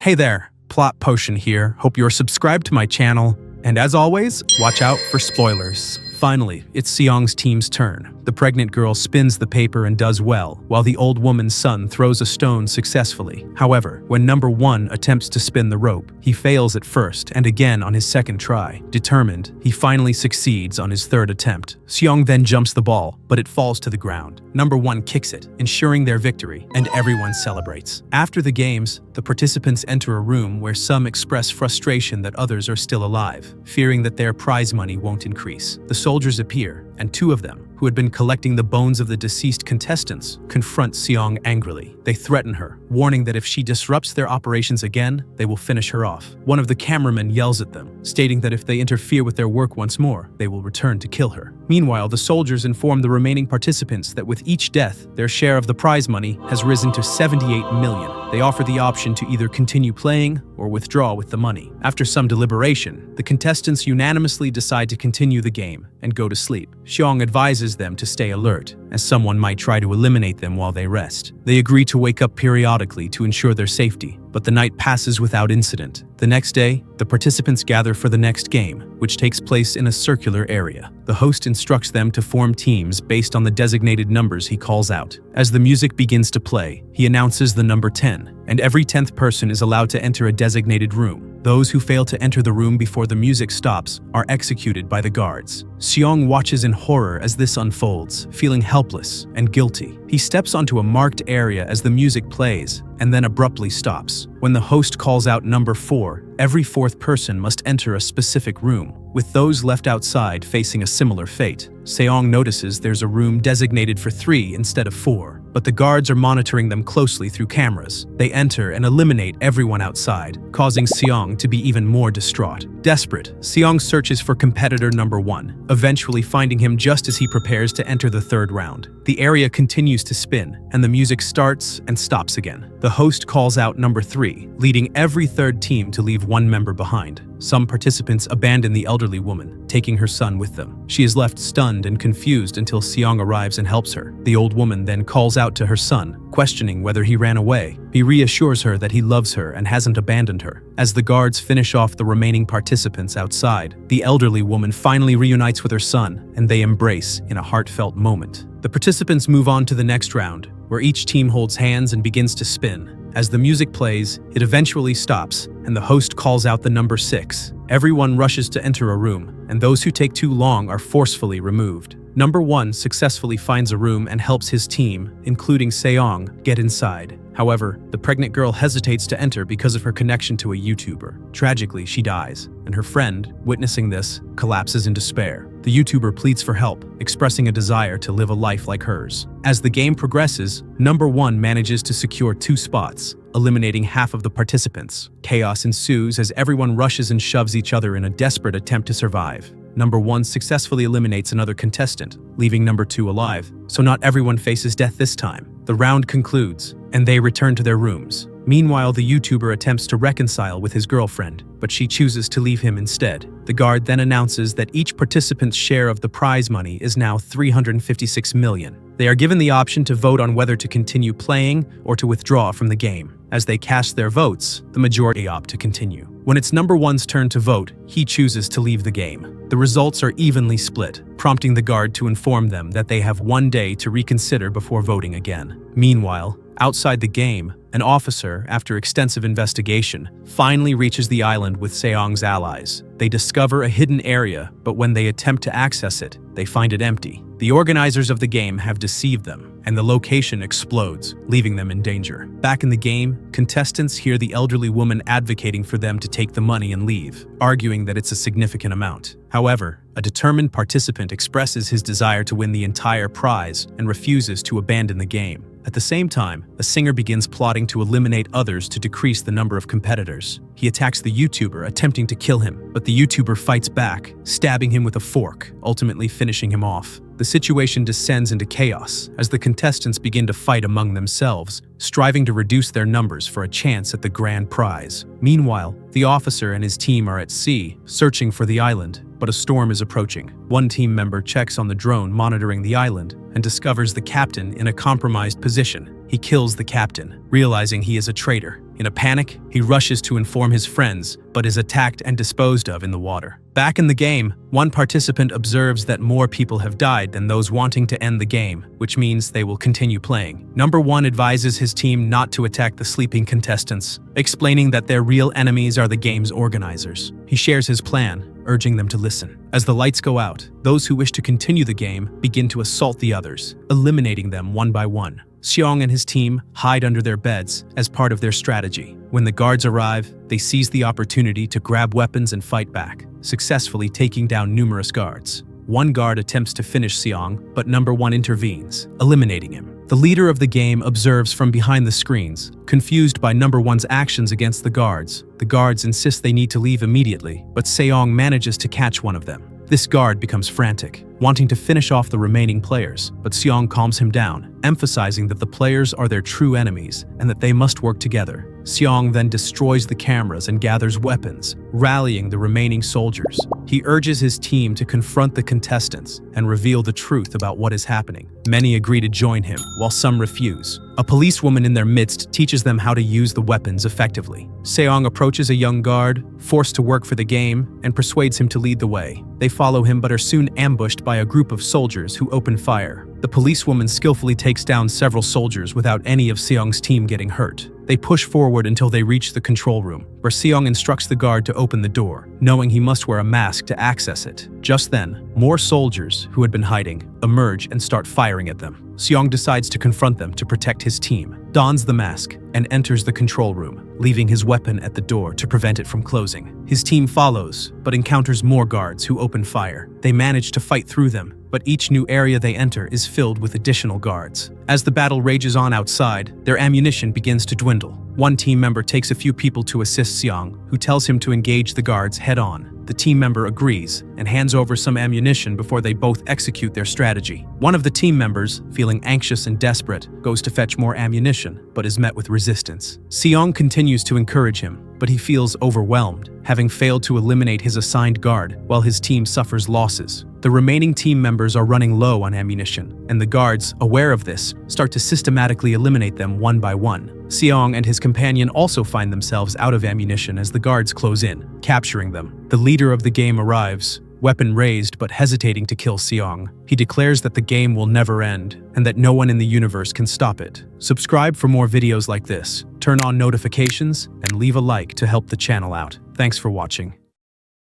Hey there, Plot Potion here. Hope you're subscribed to my channel. And as always, watch out for spoilers. Finally, it's Seong's team's turn. The pregnant girl spins the paper and does well, while the old woman's son throws a stone successfully. However, when number 1 attempts to spin the rope, he fails at first and again on his second try. Determined, he finally succeeds on his third attempt. Seong then jumps the ball, but it falls to the ground. Number 1 kicks it, ensuring their victory, and everyone celebrates. After the games, the participants enter a room where some express frustration that others are still alive, fearing that their prize money won't increase. The soldiers appear, and 2 of them, who had been collecting the bones of the deceased contestants, confront Seong angrily. They threaten her, warning that if she disrupts their operations again, they will finish her off. One of the cameramen yells at them, stating that if they interfere with their work once more, they will return to kill her. Meanwhile, the soldiers inform the remaining participants that with each death, their share of the prize money has risen to 78 million. They offer the option to either continue playing or withdraw with the money. After some deliberation, the contestants unanimously decide to continue the game and go to sleep. Seong advises them to stay alert, as someone might try to eliminate them while they rest. They agree to wake up periodically to ensure their safety, but the night passes without incident. The next day, the participants gather for the next game, which takes place in a circular area. The host instructs them to form teams based on the designated numbers he calls out. As the music begins to play, he announces the number 10, and every 10th person is allowed to enter a designated room. Those who fail to enter the room before the music stops are executed by the guards. Seong watches in horror as this unfolds, feeling helpless and guilty. He steps onto a marked area as the music plays, and then abruptly stops. When the host calls out number 4, every 4th person must enter a specific room, with those left outside facing a similar fate. Seong notices there's a room designated for 3 instead of 4, but the guards are monitoring them closely through cameras. They enter and eliminate everyone outside, causing Seong to be even more distraught. Desperate, Seong searches for competitor number 1, eventually finding him just as he prepares to enter the 3rd round. The area continues to spin, and the music starts and stops again. The host calls out number 3, leading every 3rd team to leave 1 member behind. Some participants abandon the elderly woman, taking her son with them. She is left stunned and confused until Seong arrives and helps her. The old woman then calls out to her son, questioning whether he ran away. He reassures her that he loves her and hasn't abandoned her. As the guards finish off the remaining participants outside, the elderly woman finally reunites with her son, and they embrace in a heartfelt moment. The participants move on to the next round, where each team holds hands and begins to spin. As the music plays, it eventually stops, and the host calls out the number 6. Everyone rushes to enter a room, and those who take too long are forcefully removed. Number 1 successfully finds a room and helps his team, including Seong, get inside. However, the pregnant girl hesitates to enter because of her connection to a YouTuber. Tragically, she dies, and her friend, witnessing this, collapses in despair. The YouTuber pleads for help, expressing a desire to live a life like hers. As the game progresses, number 1 manages to secure 2 spots, eliminating half of the participants. Chaos ensues as everyone rushes and shoves each other in a desperate attempt to survive. Number 1 successfully eliminates another contestant, leaving number 2 alive, so not everyone faces death this time. The round concludes, and they return to their rooms. Meanwhile, the YouTuber attempts to reconcile with his girlfriend, but she chooses to leave him instead. The guard then announces that each participant's share of the prize money is now 356 million. They are given the option to vote on whether to continue playing or to withdraw from the game. As they cast their votes, the majority opt to continue. When it's number 1's turn to vote, he chooses to leave the game. The results are evenly split, prompting the guard to inform them that they have 1 day to reconsider before voting again. Meanwhile, outside the game, an officer, after extensive investigation, finally reaches the island with Seong's allies. They discover a hidden area, but when they attempt to access it, they find it empty. The organizers of the game have deceived them, and the location explodes, leaving them in danger. Back in the game, contestants hear the elderly woman advocating for them to take the money and leave, arguing that it's a significant amount. However, a determined participant expresses his desire to win the entire prize and refuses to abandon the game. At the same time, a singer begins plotting to eliminate others to decrease the number of competitors. He attacks the YouTuber, attempting to kill him, but the YouTuber fights back, stabbing him with a fork, ultimately finishing him off. The situation descends into chaos as the contestants begin to fight among themselves, striving to reduce their numbers for a chance at the grand prize. Meanwhile, the officer and his team are at sea, searching for the island, but a storm is approaching. One team member checks on the drone monitoring the island and discovers the captain in a compromised position. He kills the captain, realizing he is a traitor. In a panic, he rushes to inform his friends, but is attacked and disposed of in the water. Back in the game, one participant observes that more people have died than those wanting to end the game, which means they will continue playing. Number 1 advises his team not to attack the sleeping contestants, explaining that their real enemies are the game's organizers. He shares his plan, urging them to listen. As the lights go out, those who wish to continue the game begin to assault the others, eliminating them one by one. Seong and his team hide under their beds as part of their strategy. When the guards arrive, they seize the opportunity to grab weapons and fight back, successfully taking down numerous guards. One guard attempts to finish Seong, but number 1 intervenes, eliminating him. The leader of the game observes from behind the screens, confused by number 1's actions against the guards. The guards insist they need to leave immediately, but Seong manages to catch one of them. This guard becomes frantic, wanting to finish off the remaining players, but Seong calms him down, emphasizing that the players are their true enemies and that they must work together. Seong then destroys the cameras and gathers weapons, rallying the remaining soldiers. He urges his team to confront the contestants and reveal the truth about what is happening. Many agree to join him, while some refuse. A policewoman in their midst teaches them how to use the weapons effectively. Seong approaches a young guard, forced to work for the game, and persuades him to lead the way. They follow him but are soon ambushed by a group of soldiers who open fire. The policewoman skillfully takes down several soldiers without any of Seong's team getting hurt. They push forward until they reach the control room, where Seong instructs the guard to open the door, knowing he must wear a mask to access it. Just then, more soldiers, who had been hiding, emerge and start firing at them. Seong decides to confront them to protect his team, dons the mask, and enters the control room, leaving his weapon at the door to prevent it from closing. His team follows, but encounters more guards who open fire. They manage to fight through them, but each new area they enter is filled with additional guards. As the battle rages on outside, their ammunition begins to dwindle. One team member takes a few people to assist Seong, who tells him to engage the guards head-on. The team member agrees and hands over some ammunition before they both execute their strategy. One of the team members, feeling anxious and desperate, goes to fetch more ammunition, but is met with resistance. Seong continues to encourage him, but he feels overwhelmed, having failed to eliminate his assigned guard while his team suffers losses. The remaining team members are running low on ammunition, and the guards, aware of this, start to systematically eliminate them one by one. Seong and his companion also find themselves out of ammunition as the guards close in, capturing them. The leader of the game arrives, weapon raised but hesitating to kill Seong. He declares that the game will never end, and that no one in the universe can stop it. Subscribe for more videos like this, turn on notifications, and leave a like to help the channel out. Thanks for watching.